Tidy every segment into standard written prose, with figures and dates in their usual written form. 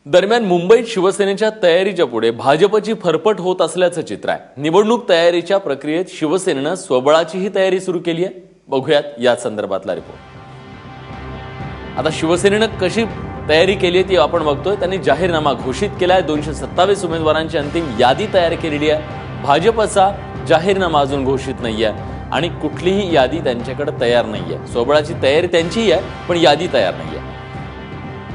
दरम्यान मुंबईत शिवसेनेच्या तयारीच्या पुढे भाजपची फरफट होत असल्याचं चित्र आहे। निवडणूक तयारीच्या प्रक्रियेत शिवसेनेनं स्वबळाचीही तयारी सुरू केली आहे। बघूयात या संदर्भातला रिपोर्ट। आता शिवसेनेनं कशी तयारी केली आहे ती आपण बघतोय। त्यांनी जाहीरनामा घोषित केलाय। 227 उमेदवारांची अंतिम यादी तयार केलेली आहे। भाजपचा जाहीरनामा अजून घोषित नाहीये आणि कुठलीही यादी त्यांच्याकडे तयार नाहीये। स्वबळाची तयारी त्यांचीही आहे पण यादी तयार नाहीये।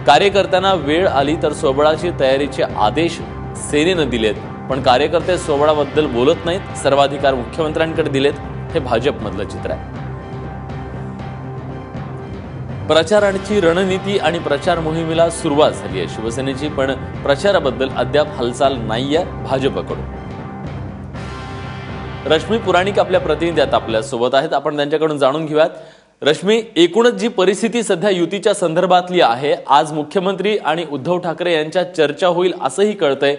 कार्यकर्त्यांना वेळ आली तर स्वबळाची तयारीचे आदेश सेनेनं दिलेत, पण कार्यकर्ते स्वबळाबद्दल बोलत नाहीत। सर्वाधिकार मुख्यमंत्र्यांकडे दिलेत। हे भाजपमधलं चित्र आहे। प्रचाराची रणनीती आणि प्रचार मोहिमेला सुरुवात झाली आहे शिवसेनेची, पण प्रचाराबद्दल अद्याप हालचाल नाहीये भाजपकडून। रश्मी पुराणिक आपल्या प्रतिनिधी आता आपल्या सोबत आहेत। आपण त्यांच्याकडून जाणून घेऊयात। रश्मी, एकूणच जी परिस्थिती सध्या युतीच्या संदर्भातली आहे, आज मुख्यमंत्री आणि उद्धव ठाकरे यांच्यात चर्चा होईल असंही कळतंय।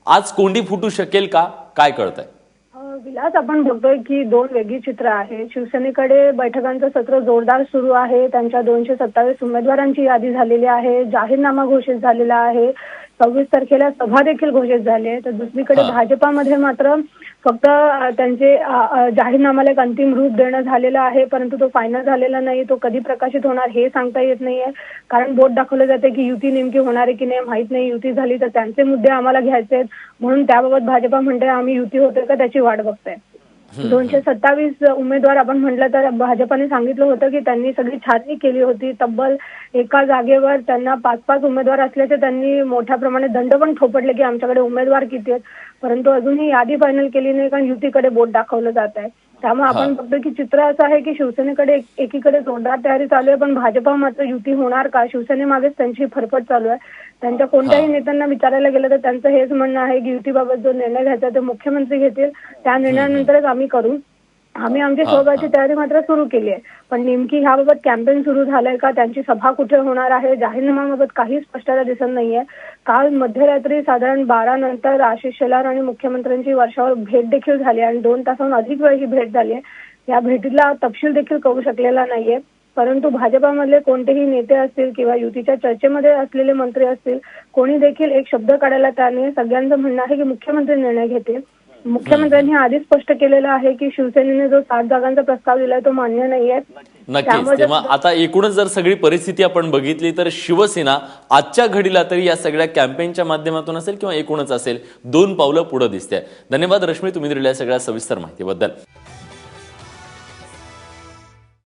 आज कोंडी फुटू शकेल का, काय कळतंय? विलास, आपण बघतोय की दोन वेगळी चित्र आहे। शिवसेनेकडे बैठकांचं सत्र जोरदार सुरू आहे। त्यांच्या 227 उमेदवारांची यादी झालेली आहे। जाहीरनामा घोषित झालेला आहे। 26 तारखेला सभा देखील घोषित झाली आहे। तर दुसरीकडे भाजपामध्ये मात्र फक्त त्यांचे जाहीरनाम्याला एक अंतिम रूप देणं झालेलं आहे, परंतु तो फायनल झालेला नाही। तो कधी प्रकाशित होणार हे सांगता येत नाहीये, कारण बोट दाखवलं जाते की युती नेमकी होणार आहे की नाही माहित नाही। युती झाली तर त्यांचे मुद्दे आम्हाला घ्यायचे आहेत, म्हणून त्याबाबत भाजपा म्हणते आम्ही युती होते का त्याची वाट बघतोय। 227 उमेदवार आपण म्हटलं तर भाजपाने सांगितलं होतं की त्यांनी सगळी छाननी केली होती। तब्बल एका जागेवर त्यांना 5-5 उमेदवार असल्याचे त्यांनी मोठ्या प्रमाणात दंड पण थोपटले की आमच्याकडे उमेदवार किती आहेत, परंतु अजूनही यादी फायनल केली नाही, कारण युतीकडे बोट दाखवलं जात आहे। त्यामुळे आपण बघतो की चित्र असं आहे की शिवसेनेकडे एकीकडे जोरदार तयारी चालू आहे, पण भाजपा मात्र युती होणार का, शिवसेनेमागेच त्यांची फरफट चालू आहे। त्यांच्या कोणत्याही नेत्यांना विचारायला गेलं तर त्यांचं हेच म्हणणं आहे की युतीबाबत जो निर्णय घ्यायचा ते मुख्यमंत्री घेतील, त्या निर्णयानंतरच आम्ही करू। आम्ही आमची स्वबळाची तयारी मात्र सुरू केली आहे, पण नेमकी ह्याबाबत कॅम्पेन सुरू झालंय का, त्यांची सभा कुठे होणार आहे, जाहीरनाम्याबाबत काही स्पष्टता दिसत नाहीये। काल मध्यरात्री साधारण 12 नंतर आशिष शेलार आणि मुख्यमंत्र्यांची वर्षावर भेट देखील झाली आणि 2 तासाहून अधिक वेळ ही भेट झाली आहे। या भेटीला तपशील देखील कळू शकलेला नाहीये, परंतु भाजपामधले कोणतेही नेते असतील किंवा युतीच्या चर्चेमध्ये असलेले मंत्री असतील, कोणी देखील एक शब्द काढायला तयार नाही। सगळ्यांचं म्हणणं आहे की मुख्यमंत्री निर्णय घेतील। मुख्यमंत्र्यांनी आधीच स्पष्ट केलेलं आहे की शिवसेनेने जो 7 जागांचा प्रस्ताव दिलाय तो मान्य नाहीये। नक्कीच। तेव्हा आता एकूणच जर सगळी परिस्थिती आपण बघितली तर शिवसेना आजच्या घडीला तरी या सगळ्या कॅम्पेनच्या माध्यमातून असेल किंवा एकूणच असेल 2 पावलं पुढे दिसते। धन्यवाद रश्मी, तुम्ही दिलेल्या सगळ्या सविस्तर माहितीबद्दल।